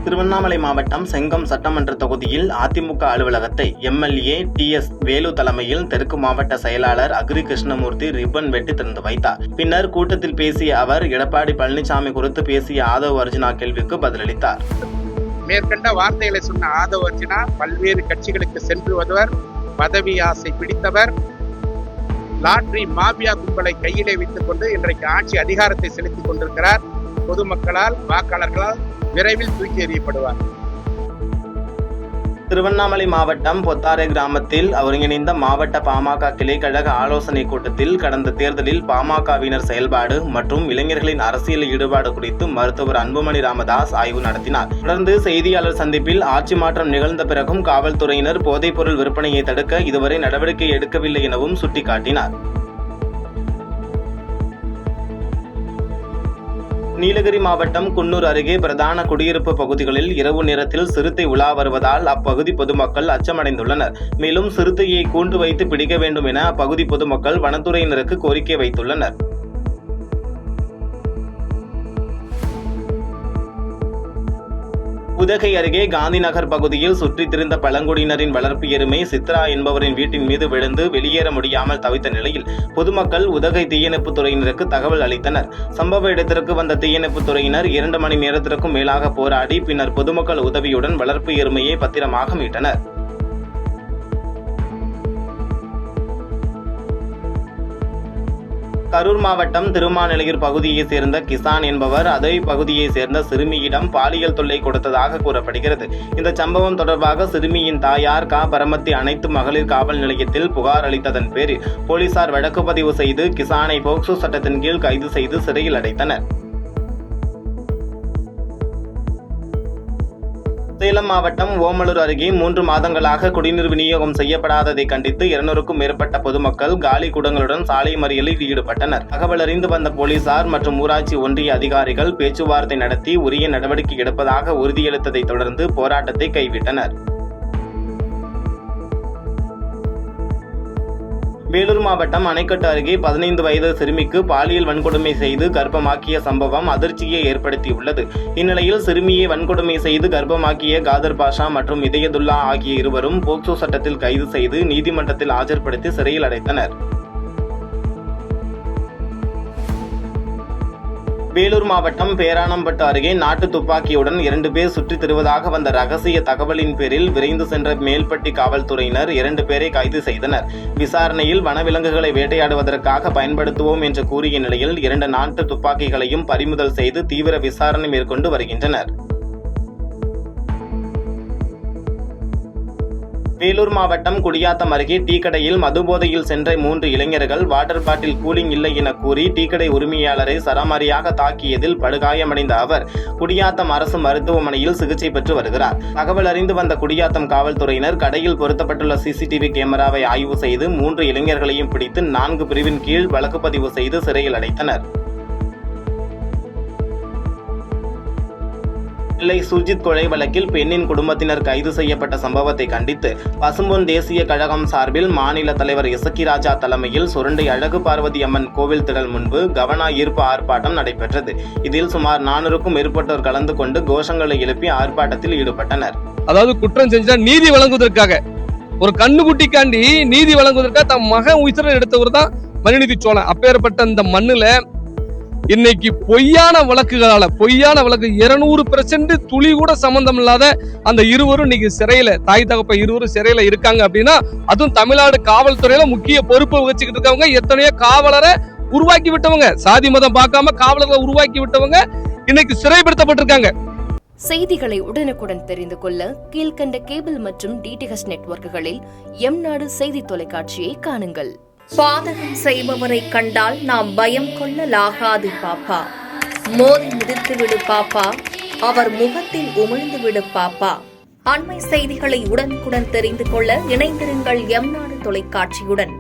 திருவண்ணாமலை மாவட்டம் செங்கம் சட்டமன்ற தொகுதியில் அதிமுக அலுவலகத்தை எம்எல்ஏ டி.எஸ். வேலு தலைமையில் தெற்கு மாவட்ட செயலாளர் அக்ரி கிருஷ்ணமூர்த்தி ரிப்பன் வெட்டி திறந்து வைத்தார். பின்னர் கூட்டத்தில் பேசிய அவர் எடப்பாடி பழனிசாமி குறித்து பேசிய ஆதவ் அர்ஜுனா கேள்விக்கு பதிலளித்தார். மேற்கண்ட வார்த்தைகளை சொன்ன ஆதவ் அர்ஜுனா பல்வேறு கட்சிகளுக்கு சென்று வருவர், பதவி ஆசை பிடித்தவர், லாட்டரி மாபியா கும்பலை கையிலே வைத்துக் கொண்டு இன்றைக்கு ஆட்சி அதிகாரத்தை செலுத்திக் கொண்டிருக்கிறார். பொதுமக்களால் வாக்காளர்களால் விரைவில் தூக்கி எறியப்படுவார். திருவண்ணாமலை மாவட்டம் பொத்தாரை கிராமத்தில் ஒருங்கிணைந்த மாவட்ட பாமக கிளை கழக ஆலோசனை கூட்டத்தில் கடந்த தேர்தலில் பாமகவினர் செயல்பாடு மற்றும் இளைஞர்களின் அரசியல் ஈடுபாடு குறித்து மருத்துவர் அன்புமணி ராமதாஸ் ஆய்வு நடத்தினார். தொடர்ந்து செய்தியாளர் சந்திப்பில் ஆட்சி மாற்றம் நிகழ்ந்த பிறகும் காவல்துறையினர் போதைப்பொருள் விற்பனையை தடுக்க இதுவரை நடவடிக்கை எடுக்கவில்லை எனவும் சுட்டிக்காட்டினார். நீலகிரி மாவட்டம் குன்னூர் அருகே பிரதான குடியிருப்பு பகுதிகளில் இரவு நேரத்தில் சிறுத்தை உலா வருவதால் அப்பகுதி பொதுமக்கள் அச்சமடைந்துள்ளனர். மேலும் சிறுத்தையை கூண்டு வைத்து பிடிக்க வேண்டும் என அப்பகுதி பொதுமக்கள் வனத்துறையினருக்கு கோரிக்கை வைத்துள்ளனர். உதகை அருகே காந்தி நகர் பகுதியில் சுற்றித் திரிந்த பழங்குடியினரின் வளர்ப்பு எருமை சித்ரா என்பவரின் வீட்டின் மீது விழுந்து வெளியேற முடியாமல் தவித்த நிலையில் பொதுமக்கள் உதகை தீயணைப்புத் துறையினருக்கு தகவல் அளித்தனர். சம்பவ இடத்திற்கு வந்த தீயணைப்புத் துறையினர் 2 மணி நேரத்திற்கும் மேலாக போராடி பின்னர் பொதுமக்கள் உதவியுடன் வளர்ப்பு எருமையை பத்திரமாக மீட்டனர். கரூர் மாவட்டம் திருமாநிலையூர் பகுதியைச் சேர்ந்த கிசான் என்பவர் அதே பகுதியைச் சேர்ந்த சிறுமியிடம் பாலியல் தொல்லை கொடுத்ததாக கூறப்படுகிறது. இந்த சம்பவம் தொடர்பாக சிறுமியின் தாயார் பரமத்தி அனைத்து மகளிர் காவல் நிலையத்தில் புகார் அளித்ததன் பேரில் போலீசார் வழக்கு பதிவு செய்து கிசானை போக்சோ சட்டத்தின் கீழ் கைது செய்து சிறையில் அடைத்தனர். சேலம் மாவட்டம் ஓமலூர் அருகே 3 மாதங்களாக குடிநீர் விநியோகம் செய்யப்படாததை கண்டித்து 200க்கும் மேற்பட்ட பொதுமக்கள் காலி குடங்களுடன் சாலை மறியலில் ஈடுபட்டனர். தகவல் அறிந்து வந்த போலீசார் மற்றும் ஊராட்சி ஒன்றிய அதிகாரிகள் பேச்சுவார்த்தை நடத்தி உரிய நடவடிக்கை எடுப்பதாக உறுதியளித்ததை தொடர்ந்து போராட்டத்தை கைவிட்டனர். வேலூர் மாவட்டம் அணைக்கட்டு அருகே 15 வயது சிறுமிக்கு பாலியல் வன்கொடுமை செய்து கர்ப்பமாக்கிய சம்பவம் அதிர்ச்சியை ஏற்படுத்தியுள்ளது. இந்நிலையில் சிறுமியை வன்கொடுமை செய்து கர்ப்பமாக்கிய காதர் பாஷா மற்றும் இதயதுல்லா ஆகிய இருவரும் போக்சோ சட்டத்தில் கைது செய்து நீதிமன்றத்தில் ஆஜர்படுத்தி சிறையில் அடைத்தனர். வேலூர் மாவட்டம் பேரானம்பட்டு அருகே நாட்டு துப்பாக்கியுடன் 2 பேர் சுற்றித் திரிவதாக வந்த ரகசிய தகவலின் பேரில் விரைந்து சென்ற மேல்பட்டி காவல்துறையினர் 2 பேரை கைது செய்தனர். விசாரணையில் வனவிலங்குகளை வேட்டையாடுவதற்காக பயன்படுத்துவோம் என்று கூறிய நிலையில் 2 நாட்டு துப்பாக்கிகளையும் பறிமுதல் செய்து தீவிர விசாரணை மேற்கொண்டு வருகின்றனர். வேலூர் மாவட்டம் குடியாத்தம் அருகே டீ கடையில் மதுபோதையில் சென்ற 3 இளைஞர்கள் வாட்டர் பாட்டில் கூலிங் இல்லை என கூறி டீக்கடை உரிமையாளரை சரமாரியாக தாக்கியதில் படுகாயமடைந்த அவர் குடியாத்தம் அரசு மருத்துவமனையில் சிகிச்சை பெற்று வருகிறார். தகவல் அறிந்து வந்த குடியாத்தம் காவல்துறையினர் கடையில் பொருத்தப்பட்டுள்ள சிசிடிவி கேமராவை ஆய்வு செய்து 3 இளைஞர்களையும் பிடித்து 4 பிரிவின் கீழ் வழக்கு பதிவு செய்து சிறையில் அடைத்தனர். நெல்லை சுர்ஜித் கொலை வழக்கில் பெண்ணின் குடும்பத்தினர் கைது செய்யப்பட்ட சம்பவத்தை கண்டித்து பசும்பொன் தேசிய கழகம் சார்பில் மாநில தலைவர் இசக்கிராஜா தலைமையில் சுரண்டை அழகு பார்வதி அம்மன் கோவில் திடல் முன்பு கவன ஈர்ப்பு ஆர்ப்பாட்டம் நடைபெற்றது. இதில் சுமார் 400க்கும் மேற்பட்டோர் கலந்து கொண்டு கோஷங்களை எழுப்பி ஆர்ப்பாட்டத்தில் ஈடுபட்டனர். அதாவது குற்றம் செஞ்சா நீதி வழங்குவதற்காக ஒரு கண்ணுக்குட்டிக்காண்டி நீதி வழங்குவதற்காக தம் மகன் உயிரை எடுத்தவர் தான் மனுநீதி சோழன். அப்பேற்பட்ட இந்த மண்ணுல இன்னைக்கு பொய்யான வழக்கு 200% துளி கூட சம்பந்தம் இல்லாத அந்த இருவரும் இன்னைக்கு சிறையில, தாய் தகப்ப இருவரும் சிறையில இருக்காங்க. அப்படின்னா அதுவும் தமிழ்நாடு காவல்துறையில முக்கிய பொறுப்பு வச்சுக்கிட்டு இருக்கவங்க, எத்தனையோ காவலரை உருவாக்கி விட்டவங்க, சாதி மதம் பார்க்காம காவலரை உருவாக்கி விட்டவங்க இன்னைக்கு சிறைப்படுத்தப்பட்டிருக்காங்க. செய்திகளை உடனுக்குடன் தெரிந்து கொள்ள கீழ்கண்ட கேபிள் மற்றும் டிடிஹெச் நெட்வொர்க்குகளில் எம்நாடு செய்தி தொலைக்காட்சியை காணுங்கள். பாதகம் செய்பவரை கண்டால் நாம் பயம் கொள்ளலாகாது பாப்பா. மோதி மிதித்து விடு பாப்பா, அவர் முகத்தில் உமிழ்ந்து விடு பாப்பா. அண்மை செய்திகளை உடனுக்குடன் தெரிந்து கொள்ள இணைந்திருங்கள் எம்நாடு தொலைக்காட்சியுடன்.